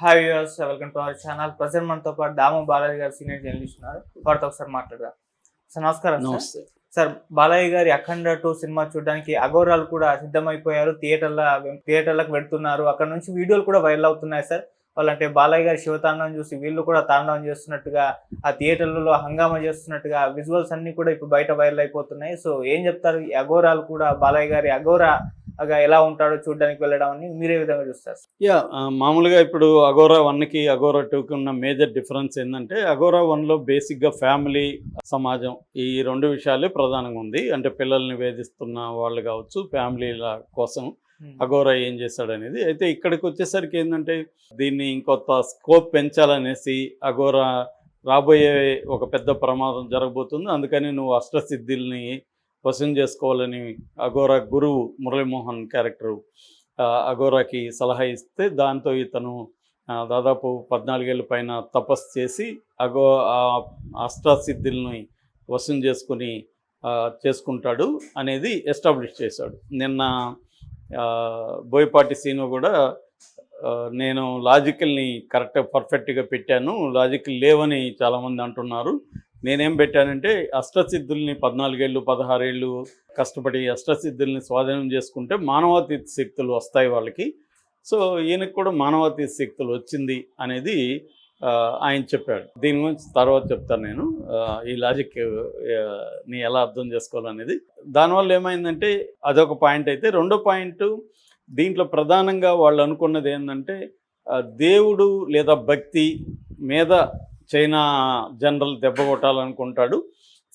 Hi viewers, welcome to our channel. Present మనతో పాటు దాము బాలాజీ గారు సీనియర్ జర్నలిస్ట్ ఉన్నారు. వారితో ఒకసారి మాట్లాడదాం. సార్ నమస్కారం. నమస్తే సార్, బాలయ్య గారి అఖండ 2 సినిమా చూడడానికి అఘోరాలు కూడా సిద్ధమైపోయారు. థియేటర్లకు వెళ్తున్నారు. అక్కడ నుంచి వీడియోలు కూడా వైరల్ అవుతున్నాయి సార్. వాళ్ళంటే బాలయ్య గారి శివతాండవం చూసి వీళ్ళు కూడా తాండవం చేస్తున్నట్టుగా, ఆ థియేటర్లలో హంగామా చేస్తున్నట్టుగా విజువల్స్ అన్ని కూడా ఇప్పుడు బయట వైరల్ అయిపోతున్నాయి. సో ఏం చెప్తారు? ఈ అఘోరాలు కూడా బాలయ్య గారి అఘోరాగా ఎలా ఉంటాడో చూడడానికి వెళ్ళడం అని మీరే విధంగా చూస్తారు? మామూలుగా ఇప్పుడు అఘోరా 1కి అఘోరా 2కి ఉన్న మేజర్ డిఫరెన్స్ ఏంటంటే, అఘోరా 1లో బేసిక్గా ఫ్యామిలీ, సమాజం ఈ 2 విషయాలే ప్రధానంగా ఉంది. అంటే పిల్లల్ని వేధిస్తున్న వాళ్ళు కావచ్చు, ఫ్యామిలీల కోసం అఘోరా ఏం చేశాడనేది. అయితే ఇక్కడికి వచ్చేసరికి ఏంటంటే, దీన్ని ఇంకొంత స్కోప్ పెంచాలనేసి అఘోరా రాబోయే ఒక పెద్ద ప్రమాదం జరగబోతుంది, అందుకని నువ్వు అష్టసిద్ధిల్ని వశం చేసుకోవాలని అఘోరా గురువు మురళీమోహన్ క్యారెక్టరు అఘోరాకి సలహా ఇస్తే, దాంతో ఇతను దాదాపు 14 ఏళ్ళ పైన తపస్సు చేసి అష్టసిద్ధుల్ని వశం చేసుకుంటాడు అనేది ఎస్టాబ్లిష్ చేశాడు. నిన్న బోయపాటి సీను కూడా నేను లాజికల్ని పర్ఫెక్ట్గా పెట్టాను, లాజికల్ లేవని చాలామంది అంటున్నారు. నేనేం పెట్టానంటే, అష్టసిద్ధుల్ని 14 ఏళ్ళు 16 ఏళ్ళు కష్టపడి అష్టసిద్ధుల్ని స్వాధీనం చేసుకుంటే మానవాతీత శక్తులు వస్తాయి వాళ్ళకి. సో ఈయనకు కూడా మానవాతీత శక్తులు వచ్చింది అనేది ఆయన చెప్పాడు. దీని గురించి తర్వాత చెప్తాను నేను, ఈ లాజిక్ని ఎలా అర్థం చేసుకోవాలనేది. దానివల్ల ఏమైందంటే అదొక పాయింట్. అయితే రెండో పాయింట్, దీంట్లో ప్రధానంగా వాళ్ళు అనుకున్నది ఏంటంటే, దేవుడు లేదా భక్తి మీద చైనా జనరల్ దెబ్బ కొట్టాలనుకుంటాడు.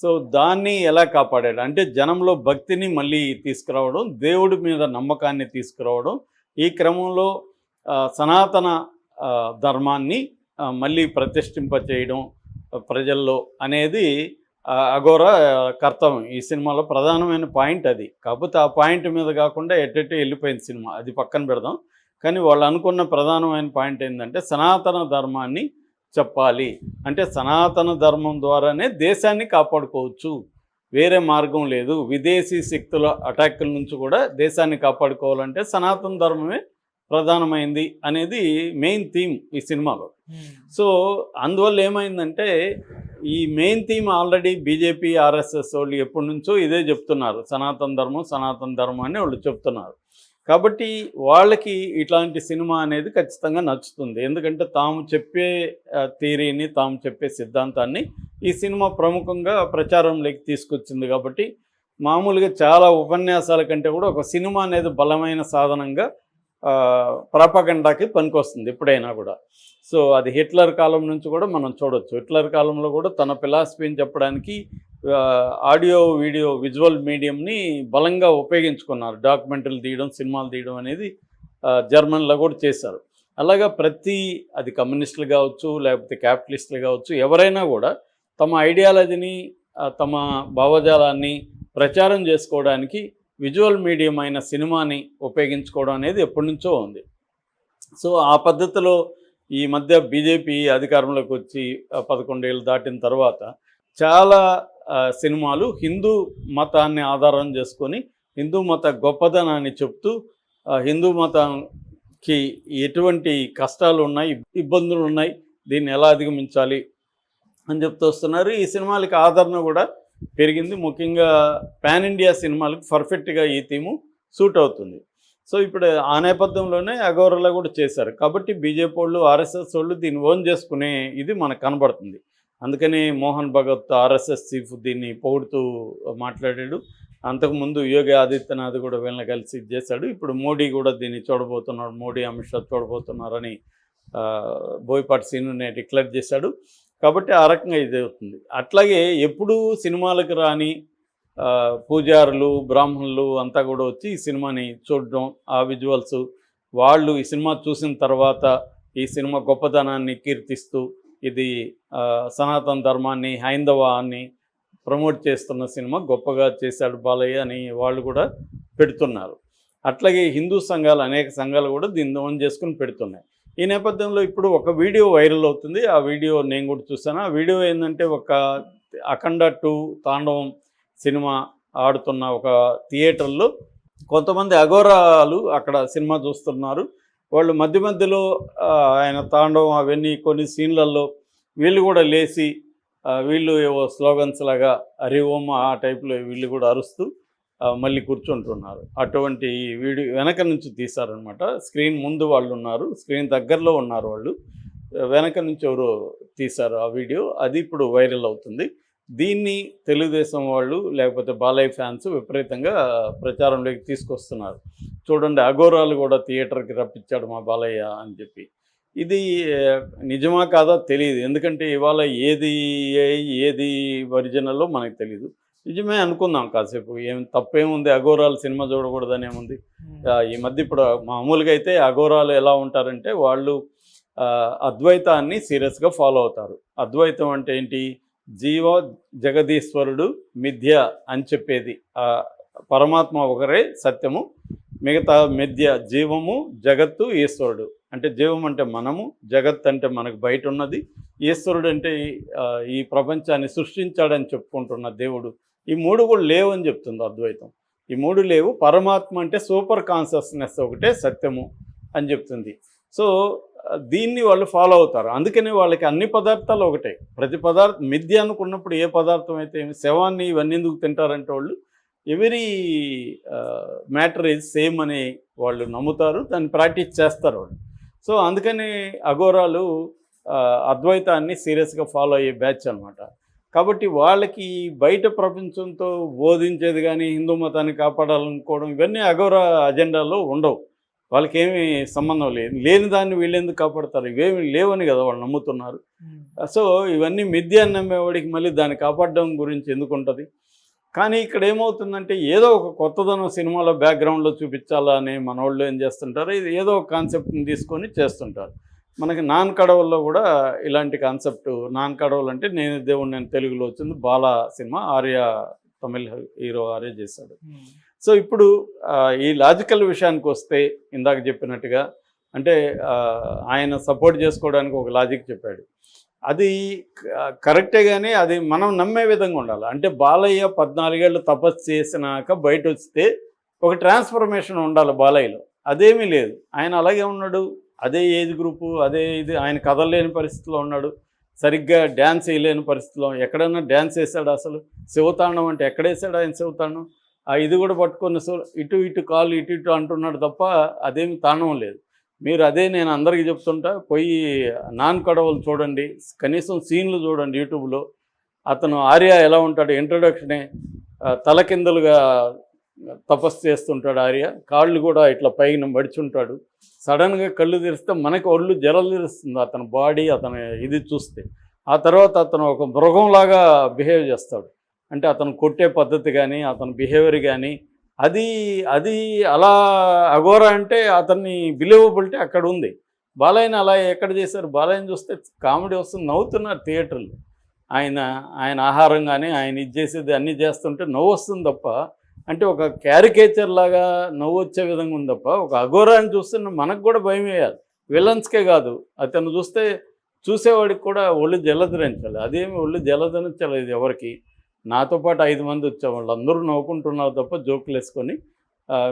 సో దాన్ని ఎలా కాపాడాడు అంటే, జనంలో భక్తిని మళ్ళీ తీసుకురావడం, దేవుడి మీద నమ్మకాన్ని తీసుకురావడం, ఈ క్రమంలో సనాతన ధర్మాన్ని మళ్ళీ ప్రతిష్ఠింపచేయడం ప్రజల్లో అనేది అఘోరా కర్తవ్యం. ఈ సినిమాలో ప్రధానమైన పాయింట్ అది. కాకపోతే ఆ పాయింట్ మీద కాకుండా ఎట్టెట్టు వెళ్ళిపోయింది సినిమా, అది పక్కన పెడదాం. కానీ వాళ్ళు అనుకున్న ప్రధానమైన పాయింట్ ఏంటంటే, సనాతన ధర్మాన్ని చెప్పాలి. అంటే సనాతన ధర్మం ద్వారానే దేశాన్ని కాపాడుకోవచ్చు, వేరే మార్గం లేదు. విదేశీ శక్తుల అటాక్ల నుంచి కూడా దేశాన్ని కాపాడుకోవాలంటే సనాతన ధర్మమే ప్రధానమైంది అనేది మెయిన్ థీమ్ ఈ సినిమాలో. సో అందువల్ల ఏమైందంటే, ఈ main theme already BJP RSS వాళ్ళు ఎప్పటి నుంచో ఇదే చెప్తున్నారు, సనాతన ధర్మం అని వాళ్ళు చెప్తున్నారు. కాబట్టి వాళ్ళకి ఇట్లాంటి సినిమా అనేది ఖచ్చితంగా నచ్చుతుంది. ఎందుకంటే తాము చెప్పే థియరీని, తాము చెప్పే సిద్ధాంతాన్ని ఈ సినిమా ప్రముఖంగా ప్రచారంలోకి తీసుకొచ్చింది. కాబట్టి మామూలుగా చాలా ఉపన్యాసాల కంటే కూడా ఒక సినిమా అనేది బలమైన సాధనంగా ప్రాపగండాకి పనికొస్తుంది ఎప్పుడైనా కూడా. సో అది హిట్లర్ కాలం నుంచి కూడా మనం చూడొచ్చు. హిట్లర్ కాలంలో కూడా తన ఫిలాసఫీని చెప్పడానికి ఆడియో, వీడియో, విజువల్ మీడియంని బలంగా ఉపయోగించుకున్నారు. డాక్యుమెంటరీలు తీయడం, సినిమాలు తీయడం అనేది జర్మన్లో కూడా చేశారు. అలాగా అది కమ్యూనిస్టులు కావచ్చు, లేకపోతే క్యాపిటలిస్టులు కావచ్చు, ఎవరైనా కూడా తమ ఐడియాలజీని, తమ భావజాలాన్ని ప్రచారం చేసుకోవడానికి విజువల్ మీడియం అయిన సినిమాని ఉపయోగించుకోవడం అనేది ఎప్పటి నుంచో ఉంది. సో ఆ పద్ధతిలో ఈ మధ్య బీజేపీ అధికారంలోకి వచ్చి 11 ఏళ్ళు దాటిన తర్వాత చాలా సినిమాలు హిందూ మతాన్ని ఆధారం చేసుకొని హిందూ మత గొప్పదనాన్ని చెప్తూ, హిందూ మతంకి ఎటువంటి కష్టాలు ఉన్నాయి, ఇబ్బందులు ఉన్నాయి, దీన్ని ఎలా అధిగమించాలి అని చెప్తూ వస్తున్నారు. ఈ సినిమాలకి ఆదరణ కూడా పెరిగింది. ముఖ్యంగా పాన్ ఇండియా సినిమాలకు పర్ఫెక్ట్గా ఈ థీము సూట్ అవుతుంది. సో ఇప్పుడు ఆ నేపథ్యంలోనే అఘోరాలో కూడా చేశారు. కాబట్టి బీజేపీ వాళ్ళు, ఆర్ఎస్ఎస్ వాళ్ళు దీన్ని ఓన్ చేసుకునే ఇది మనకు కనబడుతుంది. అందుకని మోహన్ భగవత్ ఆర్ఎస్ఎస్ చీఫ్ దీన్ని పొగుడుతూ మాట్లాడాడు. అంతకుముందు యోగి ఆదిత్యనాథ్ కూడా వీళ్ళని కలిసి చేశాడు. ఇప్పుడు మోడీ కూడా దీన్ని చూడబోతున్నాడు, మోడీ అమిత్ షా చూడబోతున్నారని బోయపాటి సీనుని డిక్లేర్ చేశాడు. కాబట్టి ఆ రకంగా ఇది అవుతుంది. అట్లాగే ఎప్పుడూ సినిమాలకు రాని పూజారులు, బ్రాహ్మణులు అంతా కూడా వచ్చి ఈ సినిమాని చూడడం, ఆ విజువల్స్ వాళ్ళు ఈ సినిమా చూసిన తర్వాత ఈ సినిమా గొప్పతనాన్ని కీర్తిస్తూ, ఇది సనాతన ధర్మాన్ని, హైందవాన్ని ప్రమోట్ చేస్తున్న సినిమా, గొప్పగా చేశాడు బాలయ్య అని వాళ్ళు కూడా పెడుతున్నారు. అట్లాగే హిందూ సంఘాలు, అనేక సంఘాలు కూడా దీన్ని ఓన్ చేసుకుని పెడుతున్నాయి. ఈ నేపథ్యంలో ఇప్పుడు ఒక వీడియో వైరల్ అవుతుంది. ఆ వీడియో నేను కూడా చూసాను. ఆ వీడియో ఏంటంటే, ఒక అఖండ 2 తాండవం సినిమా ఆడుతున్న ఒక థియేటర్లో కొంతమంది అఘోరాలు అక్కడ సినిమా చూస్తున్నారు. వాళ్ళు మధ్య మధ్యలో ఆయన తాండవం అవన్నీ కొన్ని సీన్లలో వీళ్ళు కూడా లేచి వీళ్ళు ఏవో స్లోగన్స్ లాగా హరి ఓం ఆ టైప్లో వీళ్ళు కూడా అరుస్తూ మళ్ళీ కూర్చుంటున్నారు. అటువంటి వీడియో వెనక నుంచి తీశారనమాట. స్క్రీన్ ముందు వాళ్ళు ఉన్నారు, స్క్రీన్ దగ్గరలో ఉన్నారు వాళ్ళు, వెనక నుంచి ఎవరో తీశారు ఆ వీడియో. అది ఇప్పుడు వైరల్ అవుతుంది. దీన్ని తెలుగుదేశం వాళ్ళు లేకపోతే బాలయ్య ఫ్యాన్స్ విపరీతంగా ప్రచారంలోకి తీసుకొస్తున్నారు. చూడండి, అఘోరాలు కూడా థియేటర్కి రప్పించాడు మా బాలయ్య అని చెప్పి. ఇది నిజమా కాదా తెలియదు, ఎందుకంటే ఇవాళ ఏది ఒరిజినల్లో మనకు తెలియదు. నిజమే అనుకుందాం కాసేపు, ఏం తప్పేముంది, అఘోరాలు సినిమా చూడకూడదని ఏముంది. ఈ మధ్య ఇప్పుడు మామూలుగా అయితే అఘోరాలు ఎలా ఉంటారంటే వాళ్ళు అద్వైతాన్ని సీరియస్గా ఫాలో అవుతారు. అద్వైతం అంటే ఏంటి? జీవ జగదీశ్వరుడు మిథ్య అని చెప్పేది. పరమాత్మ ఒకరే సత్యము, మిగతా మిథ్య, జీవము జగత్తు ఈశ్వరుడు. అంటే జీవం అంటే మనము, జగత్ అంటే మనకు బయట ఉన్నది, ఈశ్వరుడు అంటే ఈ ప్రపంచాన్ని సృష్టించాడని చెప్పుకుంటున్న దేవుడు. ఈ మూడు కూడా లేవు అని చెప్తుంది అద్వైతం. ఈ మూడు లేవు. పరమాత్మ అంటే సూపర్ కాన్షియస్నెస్ ఒకటే సత్యము అని చెప్తుంది. సో దీన్ని వాళ్ళు ఫాలో అవుతారు. అందుకని వాళ్ళకి అన్ని పదార్థాలు ఒకటే. ప్రతి పదార్థం మిథ్య అనుకున్నప్పుడు ఏ పదార్థం అయితే శవాన్ని ఇవన్నీ ఎందుకు తింటారంటే వాళ్ళు ఎవరీ మ్యాటర్ ఈజ్ సేమ్ అని వాళ్ళు నమ్ముతారు, దాన్ని ప్రాక్టీస్ చేస్తారు వాళ్ళు. సో అందుకని అఘోరాలు అద్వైతాన్ని సీరియస్గా ఫాలో అయ్యే బ్యాచ్ అనమాట. కాబట్టి వాళ్ళకి బయట ప్రపంచంతో బోధించేది కానీ హిందూ మతాన్ని కాపాడాలనుకోవడం ఇవన్నీ అఘోర అజెండాలో ఉండవు. వాళ్ళకి ఏమీ సంబంధం లేదు. లేని దాన్ని వీళ్ళు ఎందుకు కాపాడతారు? ఇవేమి లేవని కదా వాళ్ళు నమ్ముతున్నారు. సో ఇవన్నీ మిథ్య అని నమ్మేవాడికి మళ్ళీ దాన్ని కాపాడడం గురించి ఎందుకు ఉంటుంది? కానీ ఇక్కడ ఏమవుతుందంటే ఏదో ఒక కొత్తదనం సినిమాలో బ్యాక్గ్రౌండ్లో చూపించాలా అని మన వాళ్ళు ఏం చేస్తుంటారు, ఇది ఏదో ఒక కాన్సెప్ట్ని తీసుకొని చేస్తుంటారు. మనకి నాన్ కడవల్లో కూడా ఇలాంటి కాన్సెప్ట్. నాన్ కడవలు అంటే నేను దేవుడు నేను తెలుగులో వచ్చింది బాలా సినిమా, ఆర్య తమిళ హీరో ఆర్య చేశాడు. సో ఇప్పుడు ఈ లాజికల్ విషయానికి వస్తే ఇందాక చెప్పినట్టుగా అంటే ఆయన సపోర్ట్ చేసుకోవడానికి ఒక లాజిక్ చెప్పాడు. అది కరెక్టే, కానీ అది మనం నమ్మే విధంగా ఉండాలి. అంటే బాలయ్య 14 ఏళ్ళు తపస్సు చేసినాక బయట వస్తే ఒక ట్రాన్స్ఫర్మేషన్ ఉండాలి బాలయ్యలో. అదేమీ లేదు. ఆయన అలాగే ఉన్నాడు, అదే ఏజ్ గ్రూపు, అదే ఇది. ఆయన కదలలేని పరిస్థితిలో ఉన్నాడు, సరిగ్గా డ్యాన్స్ వేయలేని పరిస్థితిలో. ఎక్కడైనా డ్యాన్స్ వేసాడు అసలు? శివతాండం అంటే ఎక్కడేసాడు ఆయన శివతాండం? ఇది కూడా పట్టుకొని ఇటు ఇటు కాళ్ళు ఇటు ఇటు అంటున్నాడు తప్ప అదేమి తాండవం లేదు. మీరు అదే నేను అందరికీ చెప్తుంటా, పోయి నాన్ కడవలు చూడండి, కనీసం సీన్లు చూడండి యూట్యూబ్లో. అతను ఆర్య ఎలా ఉంటాడు, ఇంట్రొడక్షనే తలకిందులుగా తపస్సు చేస్తుంటాడు ఆర్య, కాళ్ళు కూడా ఇట్లా పైన మడిచుంటాడు. సడన్గా కళ్ళు తెరిస్తే మనకి ఒళ్ళు జరలు తెరుస్తుంది అతని బాడీ, అతని ఇది చూస్తే. ఆ తర్వాత అతను ఒక మృగంలాగా బిహేవ్ చేస్తాడు. అంటే అతను కొట్టే పద్ధతి కానీ అతని బిహేవియర్ కానీ అది అలా అఘోర అంటే అతన్ని బిలీవబిలిటీ అక్కడ ఉంది. బాలయ్యని అలా ఎక్కడ చేశారు? బాలయ్యని చూస్తే కామెడీ వస్తుంది, నవ్వుతున్నారు థియేటర్లు. ఆయన ఆహారం కానీ ఆయన ఇది చేసేది అన్నీ చేస్తుంటే నవ్వు వస్తుంది తప్ప, అంటే ఒక క్యారికేచర్ లాగా నవ్వు వచ్చే విధంగా ఉంది తప్ప, ఒక అఘోరాన్ని చూస్తే మనకు కూడా భయం వేయాలి. విలన్స్కే కాదు, అతను చూస్తే చూసేవాడికి కూడా ఒళ్ళు జలధరించాలి. అదేమి ఒళ్ళు జలధరించలేదు ఎవరికి. నాతో పాటు 5 మంది వచ్చేవాళ్ళు, అందరూ నవ్వుకుంటున్నారు తప్ప, జోకులు వేసుకొని.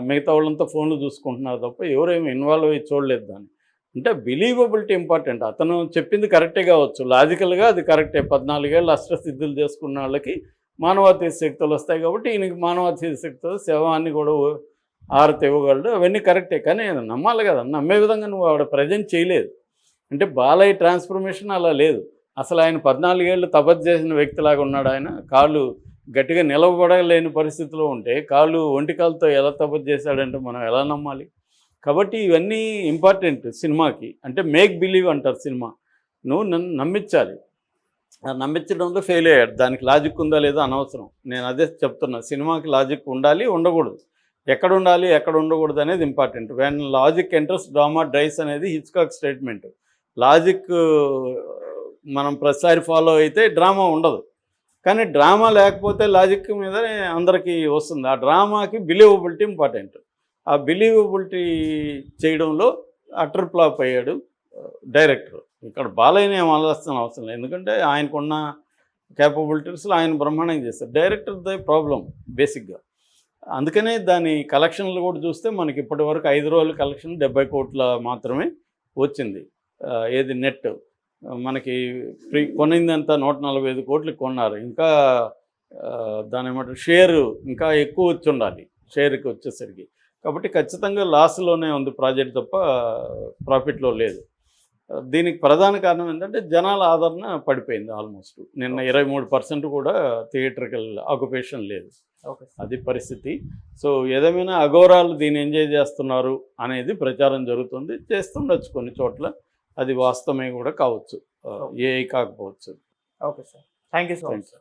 మిగతా వాళ్ళంతా ఫోన్లు చూసుకుంటున్నారు తప్ప ఎవరేమి ఇన్వాల్వ్ అయ్యి చూడలేదు దాన్ని. అంటే బిలీవబిలిటీ ఇంపార్టెంట్. అతను చెప్పింది కరెక్టే కావచ్చు, లాజికల్గా అది కరెక్టే. 14 ఏళ్ళు అష్టసిద్ధులు చేసుకున్న వాళ్ళకి మానవాతీత శక్తులు వస్తాయి కాబట్టి ఈయనకి మానవాతీత శక్తులు శవాన్ని కూడా ఆరతి ఇవ్వగలడు, అవన్నీ కరెక్టే. కానీ నమ్మాలి కదా, నమ్మే విధంగా నువ్వు ఆవిడ ప్రజెంట్ చేయలేదు. అంటే బాలయ్య ట్రాన్స్ఫర్మేషన్ అలా లేదు. అసలు ఆయన 14 ఏళ్ళు తపస్సు చేసిన వ్యక్తిలాగా ఉన్నాడు. ఆయన కాళ్ళు గట్టిగా నిలబడలేని పరిస్థితిలో ఉంటే కాళ్ళు ఒంటి కాలుతో ఎలా తపస్సు చేశాడంటే మనం ఎలా నమ్మాలి? కాబట్టి ఇవన్నీ ఇంపార్టెంట్ సినిమాకి. అంటే మేక్ బిలీవ్ అంటారు సినిమా. నువ్వు నన్ను నమ్మించాలి. నమ్మించడంలో ఫెయిల్ అయ్యాడు. దానికి లాజిక్ ఉందా లేదా అనవసరం. నేను అదే చెప్తున్నా, సినిమాకి లాజిక్ ఉండాలి, ఉండకూడదు. ఎక్కడ ఉండాలి ఎక్కడ ఉండకూడదు అనేది important. When logic enters drama dies అనేది హిచ్కాక్ స్టేట్మెంట్. లాజిక్ మనం ప్రతిసారి ఫాలో అయితే డ్రామా ఉండదు. కానీ డ్రామా లేకపోతే లాజిక్ మీద అందరికీ వస్తుంది. ఆ డ్రామాకి బిలీవబిలిటీ ఇంపార్టెంట్. ఆ బిలీవబిలిటీ చేయడంలో అటర్ ఫ్లాప్ అయ్యాడు డైరెక్టర్. ఇక్కడ బాలయ్యని ఏం ఆలోచన అవసరం లేదు, ఎందుకంటే ఆయనకున్న క్యాపబిలిటీస్లో ఆయన బ్రహ్మాండంగా చేస్తారు. డైరెక్టర్ దే ప్రాబ్లం బేసిక్గా. అందుకనే దాని కలెక్షన్లు కూడా చూస్తే మనకి ఇప్పటి వరకు 5 రోజుల కలెక్షన్ 70 కోట్ల మాత్రమే వచ్చింది. ఏది నెట్ మనకి కొనిందంతా 145 కోట్లు కొన్నారు. ఇంకా దాని ఏమంటారు షేరు ఇంకా ఎక్కువ వచ్చి ఉండాలి షేర్కి వచ్చేసరికి. కాబట్టి ఖచ్చితంగా లాస్లోనే ఉంది ప్రాజెక్ట్ తప్ప ప్రాఫిట్లో లేదు. దీనికి ప్రధాన కారణం ఏంటంటే జనాల ఆదరణ పడిపోయింది ఆల్మోస్ట్. నిన్న 23% కూడా థియేట్రికల్ ఆక్యుపేషన్ లేదు. ఓకే. అది పరిస్థితి. సో ఏదేమైనా అఘోరాలు దీన్ని ఎంజాయ్ చేస్తున్నారు అనేది ప్రచారం జరుగుతుంది. చేస్తుండొచ్చు కొన్ని చోట్ల. అది వాస్తవమే కూడా కావచ్చు. ఏఐ కాకపోవచ్చు. Okay sir. Thank you so much. Thank you.